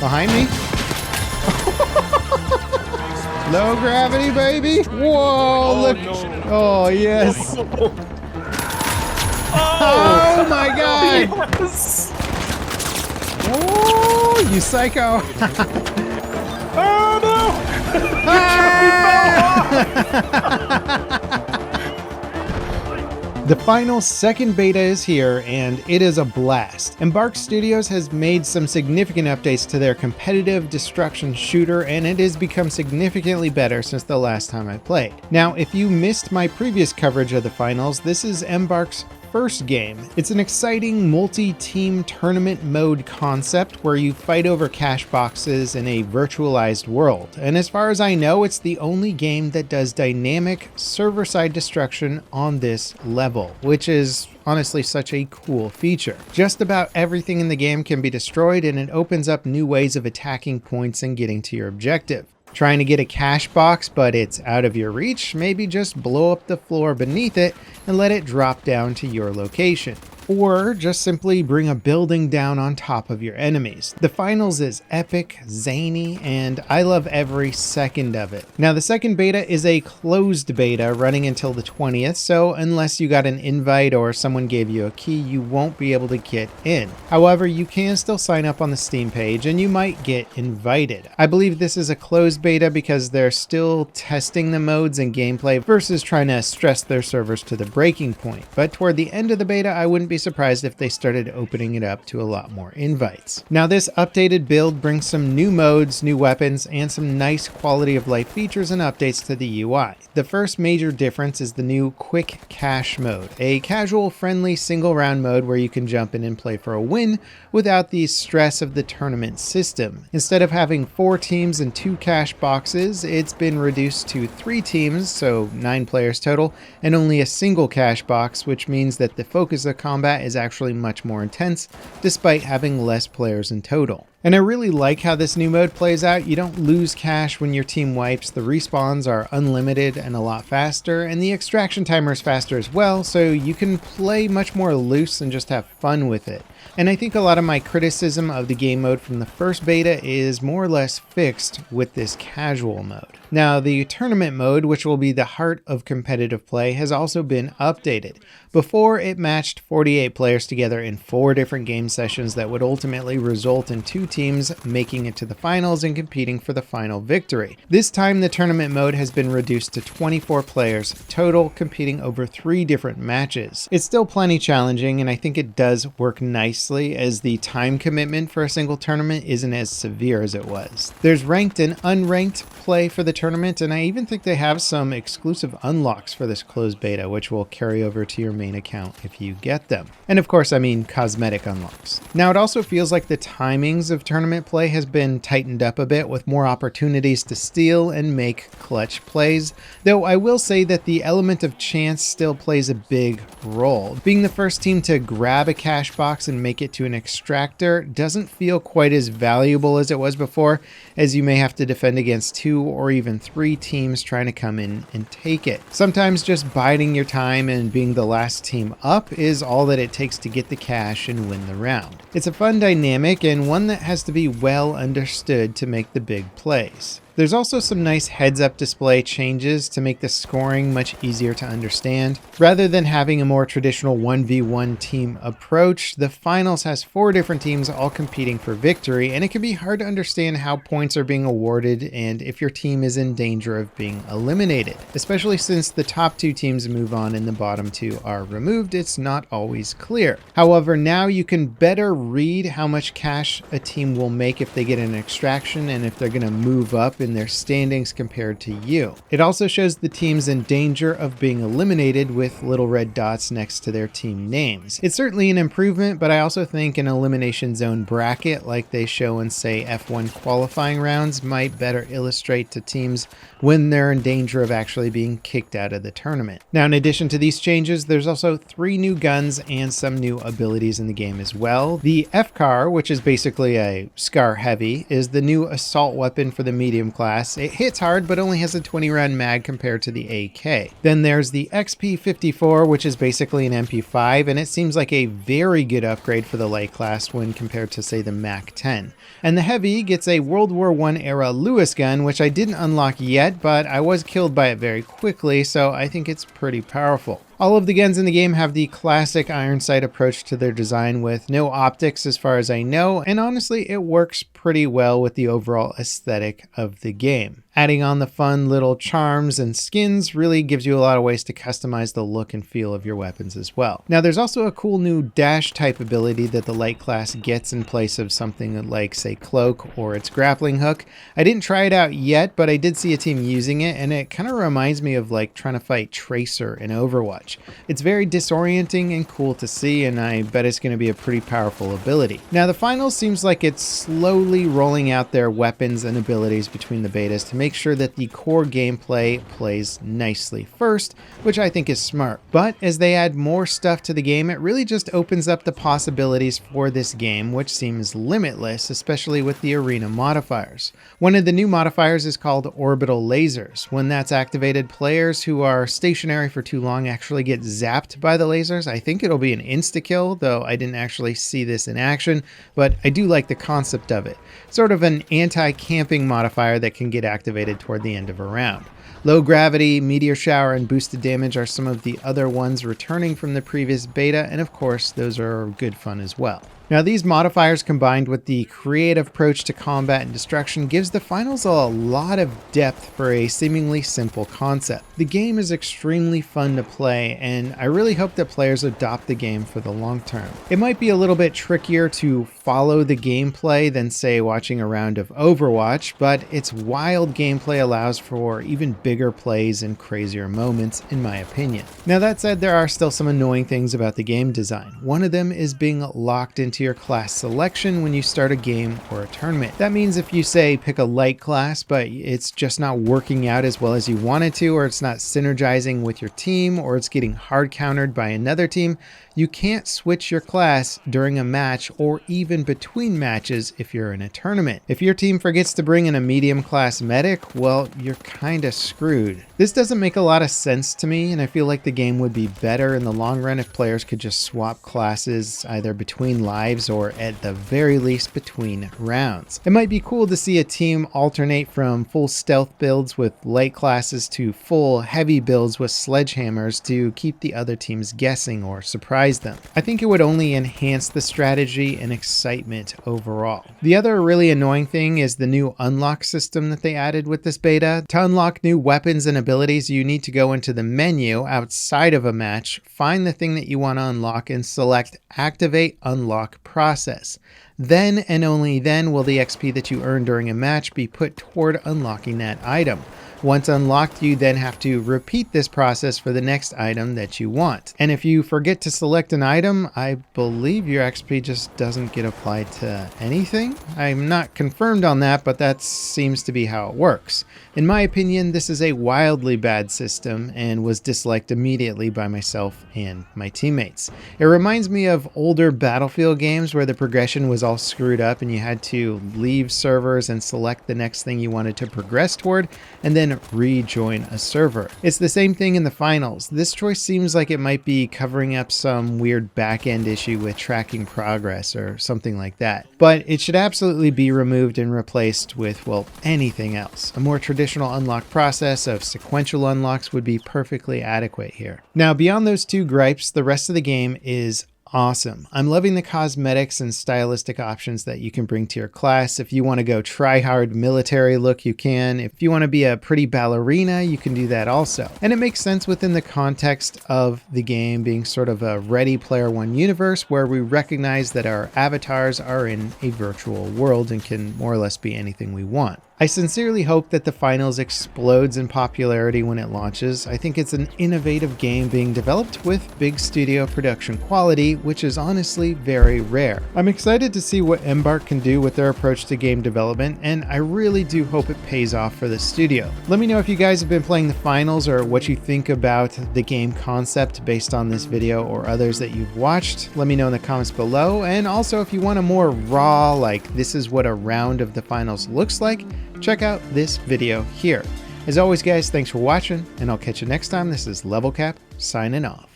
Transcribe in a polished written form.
Behind me. Low gravity, baby. Whoa, look. No. Oh, yes. Oh my God. Yes. Oh, you psycho. Oh no! The final second beta is here, and it is a blast. Embark Studios has made some significant updates to their competitive destruction shooter, and it has become significantly better since the last time I played. Now, if you missed my previous coverage of the finals, this is Embark's first game. It's an exciting multi-team tournament mode concept where you fight over cash boxes in a virtualized world. And as far as I know, it's the only game that does dynamic server-side destruction on this level, which is honestly such a cool feature. Just about everything in the game can be destroyed, and it opens up new ways of attacking points and getting to your objective. Trying to get a cash box, but it's out of your reach? Maybe just blow up the floor beneath it and let it drop down to your location. Or just simply bring a building down on top of your enemies. The finals is epic, zany, and I love every second of it. Now, the second beta is a closed beta running until the 20th, so unless you got an invite or someone gave you a key, you won't be able to get in. However, you can still sign up on the Steam page and you might get invited. I believe this is a closed beta because they're still testing the modes and gameplay versus trying to stress their servers to the breaking point. But toward the end of the beta, I wouldn't be surprised if they started opening it up to a lot more invites. Now, this updated build brings some new modes, new weapons, and some nice quality of life features and updates to the UI. The first major difference is the new Quick Cash mode, a casual, friendly, single round mode where you can jump in and play for a win without the stress of the tournament system. Instead of having 4 teams and 2 cash boxes, it's been reduced to 3 teams, so 9 players total, and only a single cash box, which means that the focus of combat is actually much more intense, despite having less players in total. And I really like how this new mode plays out. You don't lose cash when your team wipes, the respawns are unlimited and a lot faster, and the extraction timer is faster as well, so you can play much more loose and just have fun with it. And I think a lot of my criticism of the game mode from the first beta is more or less fixed with this casual mode. Now, the tournament mode, which will be the heart of competitive play, has also been updated. Before, it matched 48 players together in 4 different game sessions that would ultimately result in 2 teams making it to the finals and competing for the final victory. This time, the tournament mode has been reduced to 24 players total, competing over 3 different matches. It's still plenty challenging, and I think it does work nicely, as the time commitment for a single tournament isn't as severe as it was. There's ranked and unranked play for the tournament, and I even think they have some exclusive unlocks for this closed beta, which will carry over to your main account if you get them. And of course, I mean cosmetic unlocks. Now, it also feels like the timings of tournament play has been tightened up a bit, with more opportunities to steal and make clutch plays, though I will say that the element of chance still plays a big role. Being the first team to grab a cash box and make it to an extractor doesn't feel quite as valuable as it was before, as you may have to defend against 2 or even 3 teams trying to come in and take it. Sometimes just biding your time and being the last team up is all that it takes to get the cash and win the round. It's a fun dynamic, and one that has to be well understood to make the big plays. There's also some nice heads-up display changes to make the scoring much easier to understand. Rather than having a more traditional 1v1 team approach, the finals has 4 different teams all competing for victory, and it can be hard to understand how points are being awarded and if your team is in danger of being eliminated. Especially since the top 2 teams move on and the bottom 2 are removed, it's not always clear. However, now you can better read how much cash a team will make if they get an extraction and if they're going to move up in their standings compared to you. It also shows the teams in danger of being eliminated with little red dots next to their team names. It's certainly an improvement, but I also think an elimination zone bracket like they show in, say, F1 qualifying rounds might better illustrate to teams when they're in danger of actually being kicked out of the tournament. Now, in addition to these changes, there's also 3 new guns and some new abilities in the game as well. The F-Car, which is basically a Scar Heavy, is the new assault weapon for the medium medium class. It hits hard, but only has a 20 round mag compared to the AK. Then there's the XP54, which is basically an MP5, and it seems like a very good upgrade for the light class when compared to, say, the Mac 10. And the heavy gets a World War I era Lewis gun, which I didn't unlock yet, but I was killed by it very quickly, so I think it's pretty powerful. All of the guns in the game have the classic iron sight approach to their design with no optics as far as I know, and honestly it works pretty well with the overall aesthetic of the game. Adding on the fun little charms and skins really gives you a lot of ways to customize the look and feel of your weapons as well. Now there's also a cool new dash type ability that the light class gets in place of something like, say, cloak or its grappling hook. I didn't try it out yet, but I did see a team using it, and it kind of reminds me of like trying to fight Tracer in Overwatch. It's very disorienting and cool to see, and I bet it's going to be a pretty powerful ability. Now the finals seems like it's slowly rolling out their weapons and abilities between the betas to make sure that the core gameplay plays nicely first, which I think is smart. But as they add more stuff to the game, it really just opens up the possibilities for this game, which seems limitless, especially with the arena modifiers. One of the new modifiers is called orbital lasers. When that's activated, players who are stationary for too long actually get zapped by the lasers. I think it'll be an insta-kill, though I didn't actually see this in action, but I do like the concept of it. Sort of an anti-camping modifier that can get activated toward the end of a round. Low gravity, meteor shower, and boosted damage are some of the other ones returning from the previous beta, and of course those are good fun as well. Now these modifiers combined with the creative approach to combat and destruction gives the finals a lot of depth for a seemingly simple concept. The game is extremely fun to play, and I really hope that players adopt the game for the long term. It might be a little bit trickier to follow the gameplay than, say, watching a round of Overwatch, but its wild gameplay allows for even bigger plays and crazier moments, in my opinion. Now that said, there are still some annoying things about the game design. One of them is being locked into your class selection when you start a game or a tournament. That means if you, say, pick a light class, but it's just not working out as well as you wanted to, or it's not synergizing with your team, or it's getting hard countered by another team, you can't switch your class during a match or even between matches if you're in a tournament. If your team forgets to bring in a medium class medic, well, you're kinda screwed. This doesn't make a lot of sense to me, and I feel like the game would be better in the long run if players could just swap classes either between lives or at the very least between rounds. It might be cool to see a team alternate from full stealth builds with light classes to full heavy builds with sledgehammers to keep the other teams guessing or surprise them. I think it would only enhance the strategy and excitement overall. The other really annoying thing is the new unlock system that they added with this beta. To unlock new weapons and abilities, you need to go into the menu outside of a match, find the thing that you want to unlock, and select Activate Unlock Process. Then and only then will the XP that you earn during a match be put toward unlocking that item. Once unlocked, you then have to repeat this process for the next item that you want. And if you forget to select an item, I believe your XP just doesn't get applied to anything. I'm not confirmed on that, but that seems to be how it works. In my opinion, this is a wildly bad system and was disliked immediately by myself and my teammates. It reminds me of older Battlefield games where the progression was all screwed up and you had to leave servers and select the next thing you wanted to progress toward, and then rejoin a server. It's the same thing in the finals. This choice seems like it might be covering up some weird back-end issue with tracking progress or something like that. But it should absolutely be removed and replaced with, well, anything else. A more traditional unlock process of sequential unlocks would be perfectly adequate here. Now, beyond those two gripes, the rest of the game is awesome. I'm loving the cosmetics and stylistic options that you can bring to your class. If you want to go try-hard military look, you can. If you want to be a pretty ballerina, you can do that also. And it makes sense within the context of the game being sort of a Ready Player One universe where we recognize that our avatars are in a virtual world and can more or less be anything we want. I sincerely hope that the finals explodes in popularity when it launches. I think it's an innovative game being developed with big studio production quality, which is honestly very rare. I'm excited to see what Embark can do with their approach to game development, and I really do hope it pays off for the studio. Let me know if you guys have been playing the finals or what you think about the game concept based on this video or others that you've watched. Let me know in the comments below, and also if you want a more raw, like this is what a round of the finals looks like, check out this video here. As always guys, thanks for watching, and I'll catch you next time. This is Level Cap signing off.